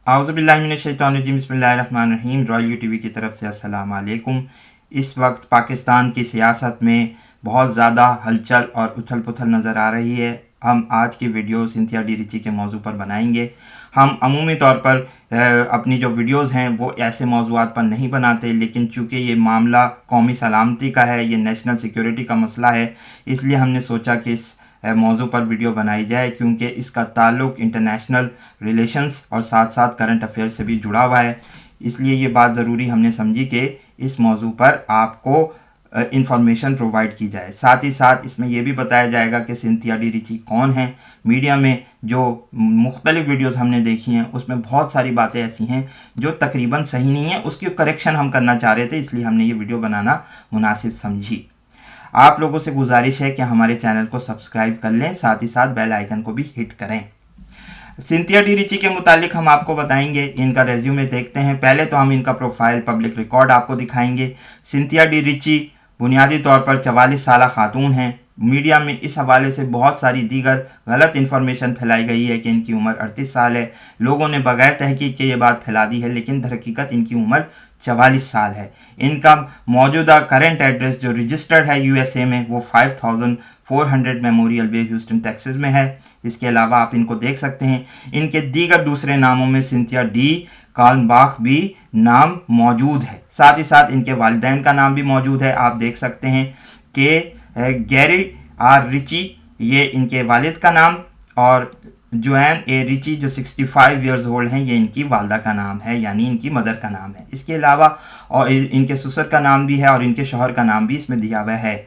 आउज़ुबिल्लाहिमिनश्शैतानिर्रजीम बिस्मिल्लाहिर्रहमानिर्रहीम। Royal TV की तरफ से अस्सलाम वालेकुम। इस वक्त पाकिस्तान की सियासत में बहुत ज़्यादा हलचल और उथल पुथल नज़र आ रही है। हम आज की वीडियो सिंथिया डी रिची के मौजू पर बनाएंगे। हम अमूमी तौर पर अपनी जो वीडियोज़ हैं वो ऐसे मौज़ूआत पर नहीं बनाते, लेकिन चूँकि ये मामला कौमी सलामती का है, ये नेशनल सिक्योरिटी का मसला है, इसलिए हमने सोचा कि इस मौजू पर वीडियो बनाई जाए, क्योंकि इसका ताल्लुक़ इंटरनेशनल रिलेशंस और साथ साथ करंट अफेयर से भी जुड़ा हुआ है। इसलिए ये बात ज़रूरी हमने समझी कि इस मौजू पर आपको इंफॉर्मेशन प्रोवाइड की जाए। साथ ही साथ इसमें यह भी बताया जाएगा कि सिंथिया डी रिची कौन है। मीडिया में जो मुख्तलिफ वीडियोस हमने देखी हैं उसमें बहुत सारी बातें ऐसी हैं जो तकरीबन सही नहीं है, उसकी करेक्शन हम करना चाह रहे थे, इसलिए हमने ये वीडियो बनाना मुनासिब समझी। आप लोगों से गुजारिश है कि हमारे चैनल को सब्सक्राइब कर लें, साथ ही साथ बेल आइकन को भी हिट करें। सिंथिया डी रिची के मुतालिक हम आपको बताएंगे, इनका रेज्यूमे देखते हैं। पहले तो हम इनका प्रोफाइल पब्लिक रिकॉर्ड आपको दिखाएंगे। सिंथिया डी रिची बुनियादी तौर पर 44 साल खातून हैं। मीडिया में इस हवाले से बहुत सारी दीगर गलत इन्फॉर्मेशन फैलाई गई है कि इनकी उम्र 38 साल है। लोगों ने बगैर तहकीक के ये बात फैला दी है, लेकिन दरहकीकत इनकी उम्र 44 साल है। इनका मौजूदा करंट एड्रेस जो रजिस्टर्ड है यूएसए में वो 5400 मेमोरियल वे ह्यूस्टन टेक्सास में है। इसके अलावा आप इनको देख सकते हैं, इनके दीगर दूसरे नामों में सिंथिया डी कार्लनबाख भी नाम मौजूद है। साथ ही साथ इनके वालिदैन का नाम भी मौजूद है। आप देख सकते हैं कि गैरी आर रिची ये इनके वालिद का नाम, और जोएन ए रिची जो 65 ईयर्स ओल्ड हैं ये इनकी वालदा का नाम है, यानी इनकी मदर का नाम है। इसके अलावा और इनके ससुर का नाम भी है और इनके शौहर का नाम भी इसमें दिया हुआ है।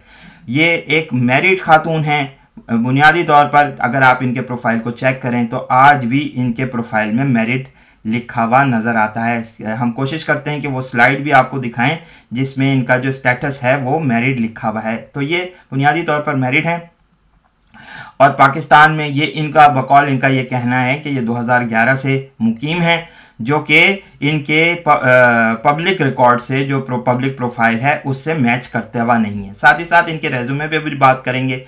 ये एक मैरिड खातून हैं। बुनियादी तौर पर अगर आप इनके प्रोफाइल को चेक करें तो आज भी इनके प्रोफाइल में मैरिड लिखा हुआ नज़र आता है। हम कोशिश करते हैं कि वो स्लाइड भी आपको दिखाएं जिसमें इनका जो स्टेटस है वो मैरिड लिखा हुआ है। तो ये बुनियादी तौर पर मैरिड हैं और पाकिस्तान में ये इनका बकौल इनका ये कहना है कि ये 2011 से मुकीम है, जो कि इनके पब्लिक रिकॉर्ड से जो पब्लिक प्रोफाइल है उससे मैच करते हुआ नहीं है। साथ ही साथ इनके रेज्यूमे पे भी बात करेंगे।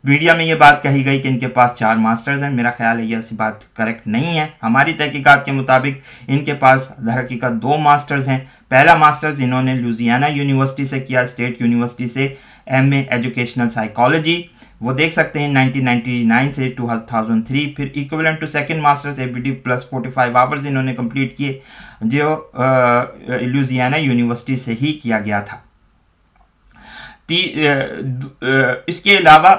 मीडिया में ये बात कही गई कि इनके पास 4 मास्टर्स हैं। मेरा ख्याल है ये ऐसी बात करेक्ट नहीं है। हमारी तहकीकात के मुताबिक इनके पास दरहकीकत 2 मास्टर्स हैं। पहला मास्टर्स इन्होंने लुजियाना यूनिवर्सिटी से किया, स्टेट यूनिवर्सिटी से एमए एजुकेशनल साइकोलॉजी, वो देख सकते हैं 1999 से 2003। फिर equivalent to second masters ABD plus 45 hours इन्होंने कंप्लीट किए, जो लुजियाना यूनिवर्सिटी से ही किया गया था। इसके अलावा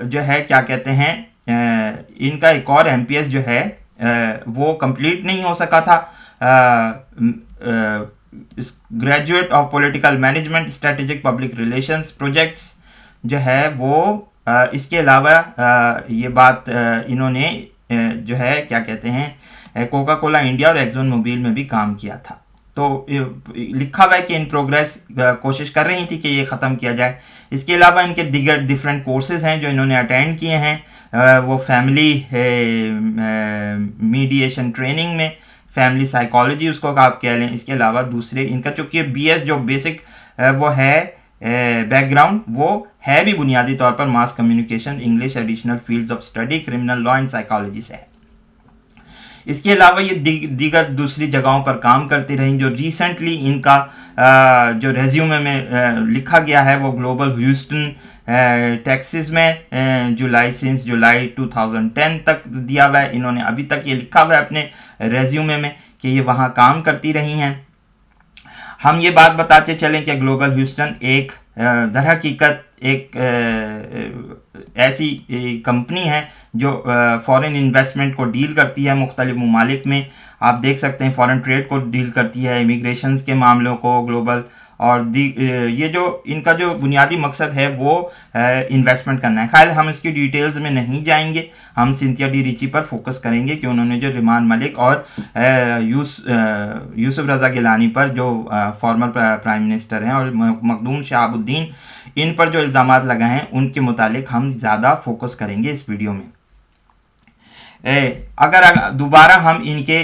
जो है क्या कहते हैं, इनका एक और एमपीएस जो है वो कंप्लीट नहीं हो सका था। Graduate of political management strategic public relations projects जो है वो इसके अलावा ये बात इन्होंने जो है क्या कहते हैं कोका कोला इंडिया और एक्सॉन मोबिल में भी काम किया था। तो लिखा हुआ है कि इन प्रोग्रेस कोशिश कर रही थी कि ये ख़त्म किया जाए। इसके अलावा इनके दीगर डिफरेंट कोर्सेज़ हैं जो इन्होंने अटेंड किए हैं। वो फैमिली मीडिएशन ट्रेनिंग में, फैमिली साइकोलॉजी उसको आप कह लें। इसके अलावा दूसरे इनका चूँकि बीएस जो बेसिक वो है बैकग्राउंड वो है भी बुनियादी तौर पर mass communication English additional fields of study criminal law and psychology से है। इसके अलावा ये दीगर दूसरी जगहों पर काम करती रहीं। जो रिसेंटली इनका जो रेज्यूमे में लिखा गया है वो ग्लोबल ह्यूस्टन टेक्सास में जुलाई 2010 तक दिया हुआ है। इन्होंने अभी तक ये लिखा हुआ है अपने रेज्यूमे में कि ये वहाँ काम करती रही हैं। हम ये बात बताते चलें कि ग्लोबल ह्यूस्टन एक दरहकीकत एक ऐसी कंपनी है जो फॉरेन इन्वेस्टमेंट को डील करती है मुख्तलिफ ममालिक में। आप देख सकते हैं फॉरेन ट्रेड को डील करती है, इमिग्रेशन के मामलों को ग्लोबल, और ये जो इनका जो बुनियादी मकसद है वो इन्वेस्टमेंट करना है। खैर हम इसकी डिटेल्स में नहीं जाएंगे, हम सिंथिया डी रिची पर फोकस करेंगे कि उन्होंने जो रिमान मलिक और यूसुफ रज़ा गिलानी पर जो फॉर्मर प्राइम मिनिस्टर हैं और मखदूम शहाबुद्दीन, इन पर जो इल्ज़ामात लगाए हैं उनके मुतालिक हम ज़्यादा फोकस करेंगे इस वीडियो में। अगर दोबारा हम इनके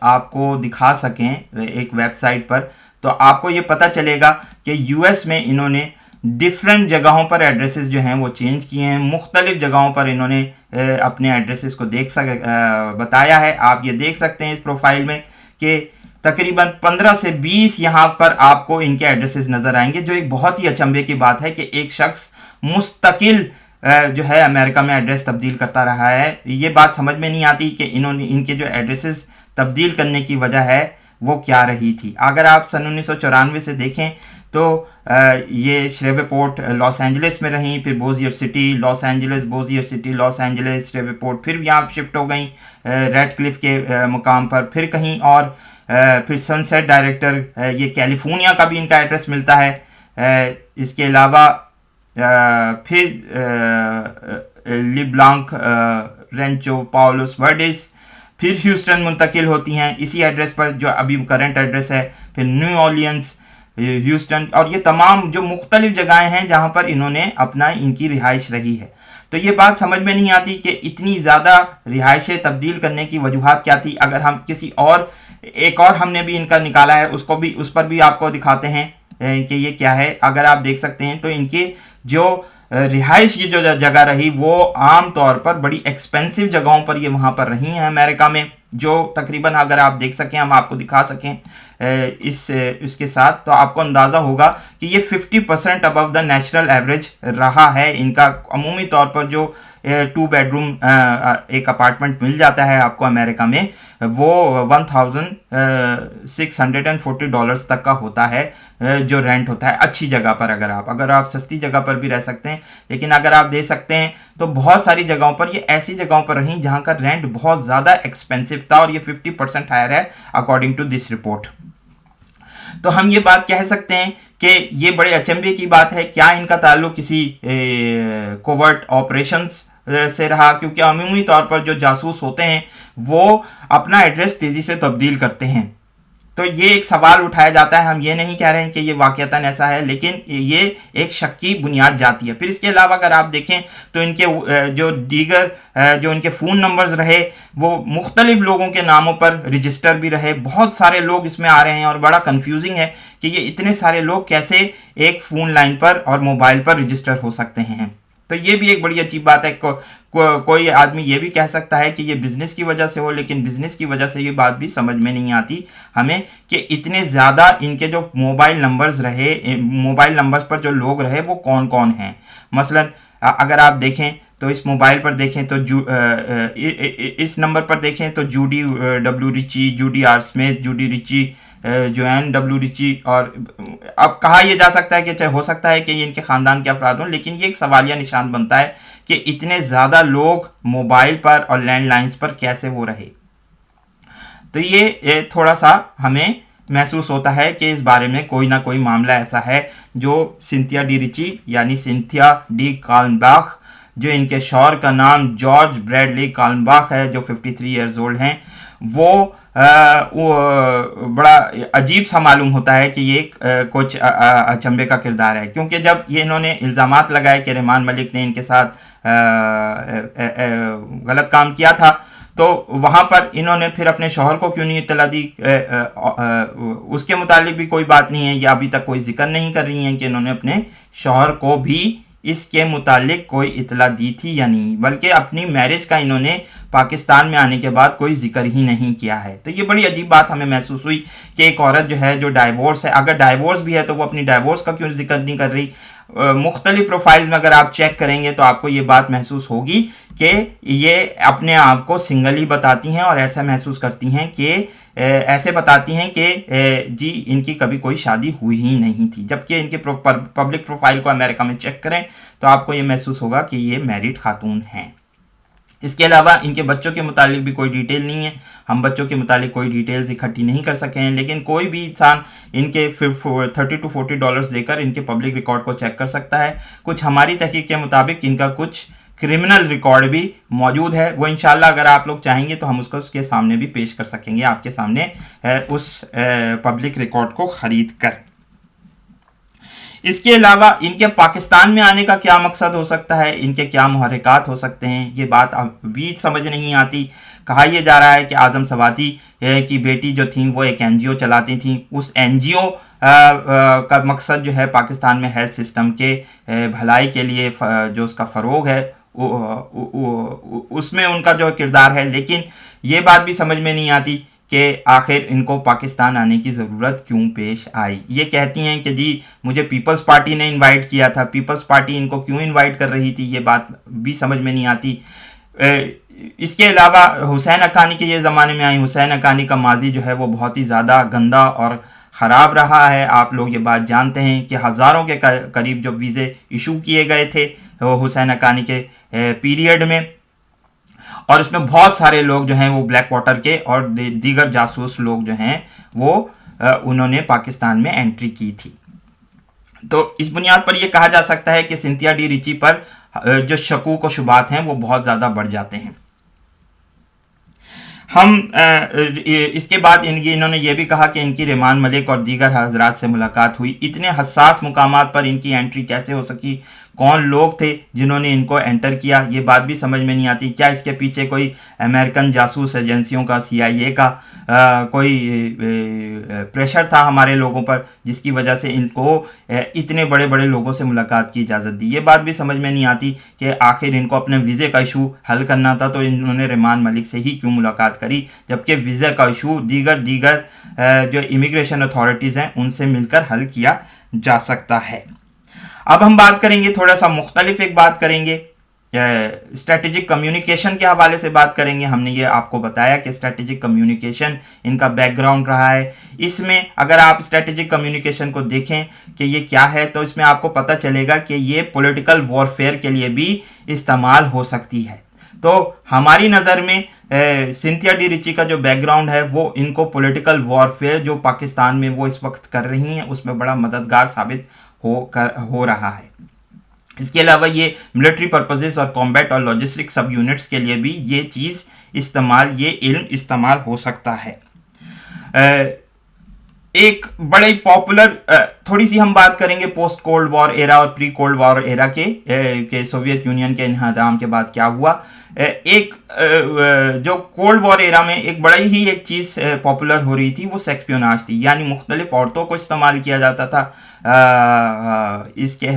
आपको दिखा सकें एक वेबसाइट पर, तो आपको ये पता चलेगा कि यूएस में इन्होंने डिफरेंट जगहों पर एड्रेसेस जो हैं वो चेंज किए हैं, मुख्तलिफ जगहों पर इन्होंने अपने एड्रेसेस को बताया है। आप ये देख सकते हैं इस प्रोफाइल में कि तकरीबन 15 से 20 यहाँ पर आपको इनके एड्रेसेस नज़र आएंगे, जो एक बहुत ही अचंभे की बात है कि एक शख्स मुस्तकिल जो है अमेरिका में एड्रेस तब्दील करता रहा है। ये बात समझ में नहीं आती कि इन्होंने इनके जो एड्रेसेस तब्दील करने की वजह है वो क्या रही थी। अगर आप सन 1994 से देखें तो ये श्रेवेपोर्ट लॉस एंजलिस में रहीं, फिर Bossier city, Los Angeles, Bossier city, Los Angeles, Shreveport, फिर यहाँ शिफ्ट हो गई रेड क्लिफ के मुकाम पर, फिर कहीं और, फिर सनसेट डायरेक्टर, ये कैलिफोर्निया का भी इनका एड्रेस मिलता है। इसके अलावा फिर लिब्लांक, रेंचो पाउलोस वर्डिस, फिर ह्यूस्टन मुंतकिल होती हैं इसी एड्रेस पर जो अभी करंट एड्रेस है, फिर न्यू ऑर्लियंस, ह्यूस्टन, और ये तमाम जो मुख्तलिफ जगहें हैं जहाँ पर इन्होंने अपना इनकी रिहाइश रही है। तो ये बात समझ में नहीं आती कि इतनी ज़्यादा रिहाइशें तब्दील करने की वजूहात क्या थी। अगर हम किसी और एक और हमने भी इनका निकाला है, उसको भी उस पर भी आपको दिखाते हैं कि ये क्या है। अगर आप देख सकते हैं तो इनके जो रिहाइश की जो जगह रही वो आम तौर पर बड़ी एक्सपेंसिव जगहों पर ये वहाँ पर रही हैं अमेरिका में, जो तकरीबन अगर आप देख सकें, हम आपको दिखा सकें इसके साथ, तो आपको अंदाज़ा होगा कि ये 50% अबव द नेशनल एवरेज रहा है इनका। अमूमी तौर पर जो 2 बेडरूम एक अपार्टमेंट मिल जाता है आपको अमेरिका में, वो $1,640 तक का होता है जो रेंट होता है अच्छी जगह पर। अगर आप सस्ती जगह पर भी रह सकते हैं, लेकिन अगर आप दे सकते हैं तो बहुत सारी जगहों पर ये ऐसी जगहों पर रहीं जहां का रेंट बहुत ज़्यादा एक्सपेंसिव था, और ये 50% हायर है अकॉर्डिंग टू दिस रिपोर्ट। तो हम ये बात कह सकते हैं कि ये बड़े अचंभे की बात है। क्या इनका ताल्लुक किसी कोवर्ट ऑपरेशंस से रहा? क्योंकि अमूमी तौर पर जो जासूस होते हैं वो अपना एड्रेस तेज़ी से तब्दील करते हैं। तो ये एक सवाल उठाया जाता है। हम ये नहीं कह रहे हैं कि ये वाक़तन ऐसा है, लेकिन ये एक शक की बुनियाद जाती है। फिर इसके अलावा अगर आप देखें तो इनके जो दीगर जो इनके फ़ोन नंबर्स रहे वो मुख्तलिफ लोगों के नामों पर रजिस्टर भी रहे। बहुत सारे लोग इसमें आ रहे हैं और बड़ा कंफ्यूजिंग है कि ये इतने सारे लोग कैसे एक फ़ोन लाइन पर और मोबाइल पर रजिस्टर हो सकते हैं। तो ये भी एक बड़ी अजीब बात है। कोई आदमी ये भी कह सकता है कि ये बिज़नेस की वजह से हो, लेकिन बिज़नेस की वजह से ये बात भी समझ में नहीं आती हमें कि इतने ज़्यादा इनके जो मोबाइल नंबर्स रहे, मोबाइल नंबर्स पर जो लोग रहे वो कौन कौन हैं। मसलन अगर आप देखें तो इस मोबाइल पर देखें तो इस नंबर पर देखें तो Judy W Richie, Judy R Smith, Judy Richie, Joanne W Richie, और अब कहा यह जा सकता है कि हो सकता है कि ये इनके ख़ानदान के अफराद हों, लेकिन ये एक सवालिया निशान बनता है कि इतने ज़्यादा लोग मोबाइल पर और लैंडलाइंस पर कैसे वो रहे। तो ये थोड़ा सा हमें महसूस होता है कि इस बारे में कोई ना कोई मामला ऐसा है जो सिंथिया डी रिची यानी सिंथिया डी काल्नबाख, जो इनके शौहर का नाम जॉर्ज ब्रैडली काल्नबाख है, जो 53 ईयर्स ओल्ड हैं, वो बड़ा अजीब सा मालूम होता है कि ये कुछ अचंभे का किरदार है। क्योंकि जब ये इन्होंने इल्ज़ामात लगाए कि रहमान मलिक ने इनके साथ गलत काम किया था, तो वहाँ पर इन्होंने फिर अपने शौहर को क्यों नहीं इत्तला दी? उसके मुतालिक भी कोई बात नहीं है, या अभी तक कोई जिक्र नहीं कर रही हैं कि इन्होंने अपने शौहर को भी इसके मुतालिक कोई इतला दी थी या नहीं, बल्कि अपनी मैरिज का इन्होंने पाकिस्तान में आने के बाद कोई जिक्र ही नहीं किया है। तो ये बड़ी अजीब बात हमें महसूस हुई कि एक औरत जो है जो डाइवोर्स है, अगर डाइवोर्स भी है तो वो अपनी डाइवोर्स का क्यों जिक्र नहीं कर रही। मुख्तलिफ प्रोफाइल्स में अगर आप चेक करेंगे तो आपको ये बात महसूस होगी कि ये अपने आप को सिंगल ही बताती हैं और ऐसा महसूस करती हैं कि ऐसे बताती हैं कि जी इनकी कभी कोई शादी हुई ही नहीं थी, जबकि इनके पब्लिक प्रोफाइल को अमेरिका में चेक करें तो आपको ये महसूस होगा कि ये मैरिड खातून हैं। इसके अलावा इनके बच्चों के मुतालिक भी कोई डिटेल नहीं है। हम बच्चों के मुतालिक कोई डिटेल्स इकट्ठी नहीं कर सके हैं, लेकिन कोई भी इंसान इनके $30 to $40 देकर इनके पब्लिक रिकॉर्ड को चेक कर सकता है। कुछ हमारी तहकीक के मुताबिक इनका कुछ क्रिमिनल रिकॉर्ड भी मौजूद है, वो इंशाल्लाह अगर आप लोग चाहेंगे तो हम उसको उसके सामने भी पेश कर सकेंगे आपके सामने उस पब्लिक रिकॉर्ड को ख़रीद कर। इसके अलावा इनके पाकिस्तान में आने का क्या मकसद हो सकता है, इनके क्या मुहर्रिकात हो सकते हैं, ये बात अभी समझ नहीं आती। कहा यह जा रहा है कि आज़म सवाती की बेटी जो थी वो एक NGO चलाती थी, उस NGO का मकसद जो है पाकिस्तान में हेल्थ सिस्टम के भलाई के लिए जो उसका फ़रोग है उसमें उनका जो किरदार है। लेकिन ये बात भी समझ में नहीं आती कि आखिर इनको पाकिस्तान आने की ज़रूरत क्यों पेश आई। ये कहती हैं कि जी मुझे पीपल्स पार्टी ने इनवाइट किया था, पीपल्स पार्टी इनको क्यों इनवाइट कर रही थी, ये बात भी समझ में नहीं आती। इसके अलावा हुसैन हक्कानी के ये ज़माने में आई, हुसैन हक्कानी का माजी जो है वो बहुत ही ज़्यादा गंदा और ख़राब रहा है। आप लोग ये बात जानते हैं कि हज़ारों के करीब जो वीज़े इशू किए गए थे हुसैन हक्कानी के पीरियड में, और इसमें बहुत सारे लोग जो हैं वो ब्लैक वाटर के और दीगर जासूस लोग जो हैं वो उन्होंने पाकिस्तान में एंट्री की थी। तो इस बुनियाद पर यह कहा जा सकता है कि सिंथिया डी रिची पर जो शकूक और शुबात हैं वो बहुत ज़्यादा बढ़ जाते हैं। हम इसके बाद इन्होंने ये भी कहा कि इनकी रेमान मलिक और दीगर हजरात से मुलाकात हुई। इतने हसास मुकामात पर इनकी एंट्री कैसे हो सकी, कौन लोग थे जिन्होंने इनको एंटर किया, ये बात भी समझ में नहीं आती। क्या इसके पीछे कोई अमेरिकन जासूस एजेंसियों का, CIA का कोई प्रेशर था हमारे लोगों पर जिसकी वजह से इनको इतने बड़े बड़े लोगों से मुलाकात की इजाज़त दी। ये बात भी समझ में नहीं आती कि आखिर इनको अपने वीज़े का इशू हल करना था तो इन्होंने रेमान मलिक से ही क्यों मुलाकात करी, जबकि वीज़ा का इशू दीगर जो इमिग्रेशन अथॉरिटीज़ हैं उनसे मिलकर हल किया जा सकता है। अब हम बात करेंगे, थोड़ा सा मुख्तलिफ एक बात करेंगे, स्ट्रेटेजिक कम्युनिकेशन के हवाले से बात करेंगे। हमने ये आपको बताया कि स्ट्रेटेजिक कम्युनिकेशन इनका बैकग्राउंड रहा है। इसमें अगर आप स्ट्रेटेजिक कम्युनिकेशन को देखें कि ये क्या है तो इसमें आपको पता चलेगा कि ये पॉलिटिकल वॉरफेयर के लिए भी इस्तेमाल हो सकती है। तो हमारी नज़र में सिंथिया डी रिची का जो बैकग्राउंड है वो इनको पॉलिटिकल वॉरफेयर जो पाकिस्तान में वो इस वक्त कर रही हैं उसमें बड़ा मददगार साबित हो रहा है। इसके अलावा ये मिलिट्री पर्पसेस और कॉम्बैट और लॉजिस्टिक सब यूनिट्स के लिए भी ये चीज़ ये इल्म इस्तेमाल हो सकता है। एक बड़े पॉपुलर, थोड़ी सी हम बात करेंगे पोस्ट कोल्ड वॉर एरा और प्री कोल्ड वॉर एरा के सोवियत यूनियन के इन्हदाम के बाद क्या हुआ। एक जो कोल्ड वॉर एरा में एक बड़ी ही एक चीज़ पॉपुलर हो रही थी वो सेक्सपियोनाज थी, यानी मुख्तलिफ औरतों को इस्तेमाल किया जाता था। इसके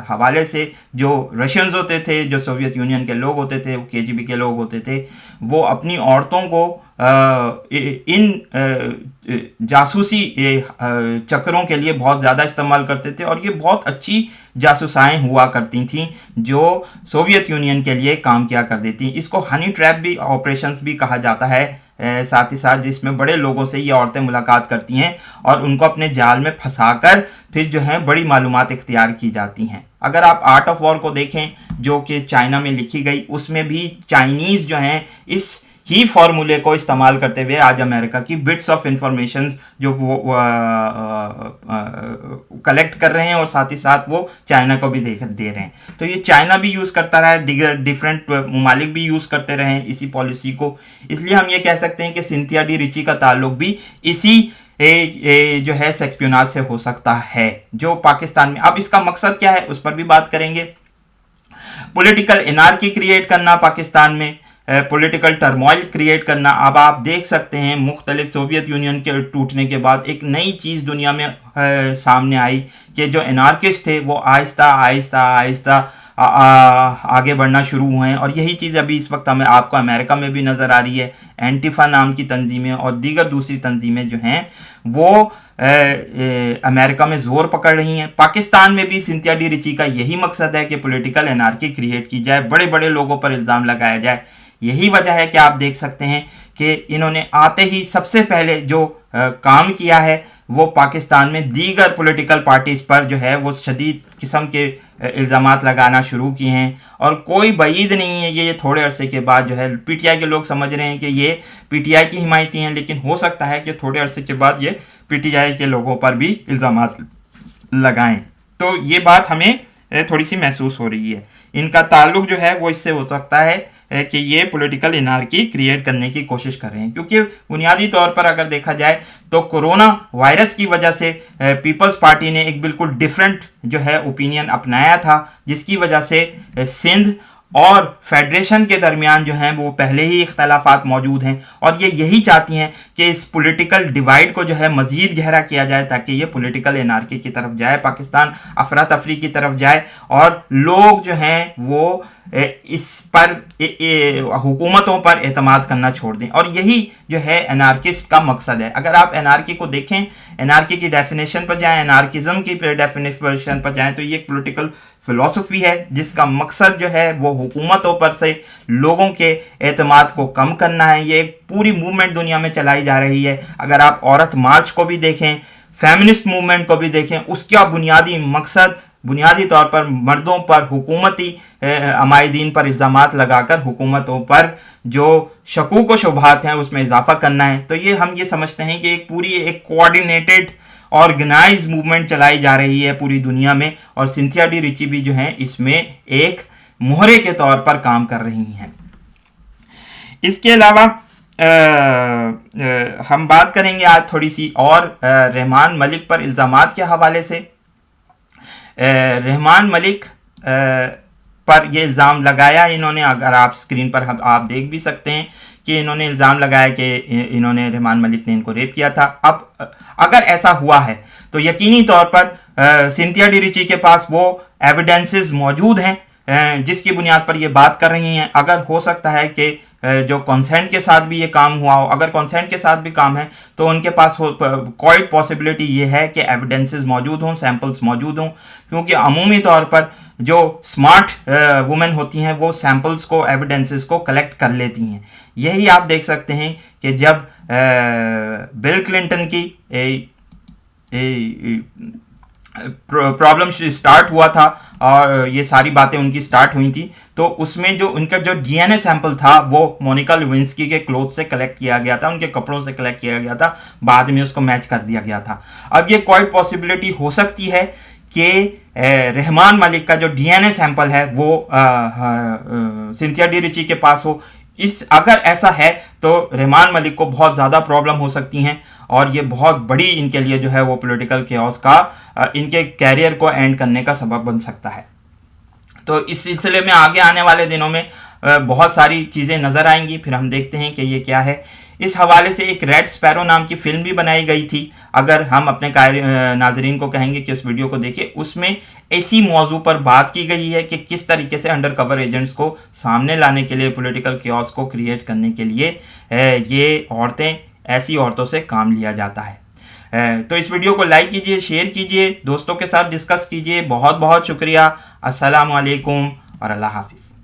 हवाले से जो रशियंस होते थे, जो सोवियत यूनियन के लोग होते थे, KGB के लोग होते थे, वो अपनी औरतों को इन जासूसी चक्रों के लिए बहुत ज़्यादा इस्तेमाल करते थे और ये बहुत अच्छी जासूसाएँ हुआ करती थीं जो सोवियत यूनियन के लिए काम किया करती थी। इसको हनी ट्रैप भी ऑपरेशंस भी कहा जाता है, साथ ही साथ जिसमें बड़े लोगों से ये औरतें मुलाकात करती हैं और उनको अपने जाल में फंसाकर फिर जो है बड़ी मालूमात इख्तियार की जाती हैं। अगर आप आर्ट ऑफ वॉर को देखें जो कि चाइना में लिखी गई, उसमें भी चाइनीज़ जो हैं इस ही फॉर्मूले को इस्तेमाल करते हुए आज अमेरिका की बिट्स ऑफ इंफॉर्मेशन जो वो कलेक्ट कर रहे हैं और साथ ही साथ वो चाइना को भी दे रहे हैं। तो ये चाइना भी यूज़ करता रहा है, डिफरेंट ममालिक भी यूज़ करते रहे हैं इसी पॉलिसी को। इसलिए हम ये कह सकते हैं कि सिंथिया डी रिची का ताल्लुक भी इसी जो है सेक्सपियोनाज से हो सकता है जो पाकिस्तान में। अब इसका मकसद क्या है उस पर भी बात करेंगे। पॉलिटिकल एनार्की क्रिएट करना पाकिस्तान में, पॉलिटिकल टर्मोइल क्रिएट करना। अब आप देख सकते हैं मुख्तलिफ सोवियत यूनियन के टूटने के बाद एक नई चीज़ दुनिया में सामने आई कि जो एनार्किस्ट थे वो आहिस्ता आहिस्ता आगे बढ़ना शुरू हुए हैं और यही चीज़ अभी इस वक्त हमें आपको अमेरिका में भी नज़र आ रही है। एंटीफा नाम की तंजीमें और दीगर दूसरी तंजीमें जो हैं वो अमेरिका में ज़ोर पकड़ रही हैं। पाकिस्तान में भी सिंथिया डी रिची का यही मकसद है कि पॉलिटिकल एनार्की क्रिएट की जाए, बड़े बड़े लोगों पर इल्ज़ाम लगाया जाए। यही वजह है कि आप देख सकते हैं कि इन्होंने आते ही सबसे पहले जो काम किया है वो पाकिस्तान में दीगर पॉलिटिकल पार्टीज़ पर जो है वो शदीद किस्म के इल्ज़ामात लगाना शुरू किए हैं। और कोई बईद नहीं है ये थोड़े अरसे के बाद जो है PTI के लोग समझ रहे हैं कि ये PTI की हिमायती हैं, लेकिन हो सकता है कि थोड़े अरसे के बाद ये PTI के लोगों पर भी इल्ज़ामात लगाएं। तो ये बात हमें थोड़ी सी महसूस हो रही है। इनका ताल्लुक जो है वो इससे हो सकता है कि ये पॉलिटिकल एनार्की क्रिएट करने की कोशिश कर रहे हैं, क्योंकि बुनियादी तौर पर अगर देखा जाए तो कोरोना वायरस की वजह से पीपल्स पार्टी ने एक बिल्कुल डिफरेंट जो है ओपिनियन अपनाया था, जिसकी वजह से सिंध और फेडरेशन के दरमियान जो हैं वो पहले ही इख्तलाफात मौजूद हैं, और ये यही चाहती हैं कि इस पॉलिटिकल डिवाइड को जो है मज़ीद गहरा किया जाए ताकि ये पॉलिटिकल एनार्की की तरफ जाए, पाकिस्तान अफरा तफरी की तरफ जाए और लोग जो हैं वो इस पर हुकूमतों पर एतमाद करना छोड़ दें। और यही जो है एनार्किस्ट का मकसद है। अगर आप एनार्की को देखें, एनार्की की डेफिनेशन पर जाएं, एनार्किज्म की डेफिनेशन पर जाएं, तो ये एक पॉलिटिकल फिलॉसफी है जिसका मकसद जो है वो हुकूमतों पर से लोगों के एतमाद को कम करना है। ये एक पूरी मूवमेंट दुनिया में चलाई जा रही है। अगर आप औरत मार्च को भी देखें, फेमिनिस्ट मूवमेंट को भी देखें, उसका बुनियादी मकसद बुनियादी तौर पर मर्दों पर हुकूमती अमायदीन पर इल्ज़ामात लगाकर हुकूमतों पर जो शकूक व शुबहात हैं उसमें इजाफा करना है। तो ये हम ये समझते हैं कि एक कोऑर्डिनेटेड ऑर्गेनाइज मूवमेंट चलाई जा रही है पूरी दुनिया में, और सिंथिया डी रिची भी जो हैं इसमें एक मोहरे के तौर पर काम कर रही हैं। इसके अलावा हम बात करेंगे आज थोड़ी सी और रहमान मलिक पर इल्ज़ामात के हवाले से। रहमान मलिक पर ये इल्ज़ाम लगाया इन्होंने, अगर आप स्क्रीन पर आप देख भी सकते हैं कि इन्होंने इल्ज़ाम लगाया कि इन्होंने रहमान मलिक ने इनको रेप किया था। अब अगर ऐसा हुआ है तो यकीनी तौर पर सिंथिया डी रिची के पास वो एविडेंसेस मौजूद हैं जिसकी बुनियाद पर ये बात कर रही हैं। अगर हो सकता है कि जो कंसेंट के साथ भी ये काम हुआ हो, अगर कंसेंट के साथ भी काम है तो उनके पास कोई पॉसिबिलिटी ये है कि एविडेंसेस मौजूद हों, सैंपल्स मौजूद हों, क्योंकि अमूमी तौर पर जो स्मार्ट वुमेन होती हैं वो सैंपल्स को, एविडेंसेस को कलेक्ट कर लेती हैं। यही आप देख सकते हैं कि जब बिल क्लिंटन की प्रॉब्लम स्टार्ट हुआ था और ये सारी बातें उनकी स्टार्ट हुई थी, तो उसमें जो उनका जो डीएनए सैंपल था वो मोनिका लेविंस्की के क्लोथ से कलेक्ट किया गया था, उनके कपड़ों से कलेक्ट किया गया था, बाद में उसको मैच कर दिया गया था। अब ये कोई पॉसिबिलिटी हो सकती है कि रहमान मलिक का जो डीएनए सैंपल है वो सिंथिया डी रिची के पास हो। अगर ऐसा है तो रहमान मलिक को बहुत ज़्यादा प्रॉब्लम हो सकती हैं और ये बहुत बड़ी इनके लिए जो है वो पॉलिटिकल केओस का इनके कैरियर को एंड करने का सबब बन सकता है। तो इस सिलसिले में आगे आने वाले दिनों में बहुत सारी चीज़ें नज़र आएंगी, फिर हम देखते हैं कि ये क्या है। इस हवाले से एक रेड स्पैरो नाम की फ़िल्म भी बनाई गई थी। अगर हम अपने नाजरीन को कहेंगे कि उस वीडियो को देखिए, उसमें इसी मौजू पर बात की गई है कि किस तरीके से अंडर कवर एजेंट्स को सामने लाने के लिए, पॉलिटिकल केओस को क्रिएट करने के लिए ये ऐसी औरतों से काम लिया जाता है। तो इस वीडियो को लाइक कीजिए, शेयर कीजिए, दोस्तों के साथ डिस्कस कीजिए। बहुत बहुत शुक्रिया। अस्सलाम वालेकुम और अल्लाह हाफिज़।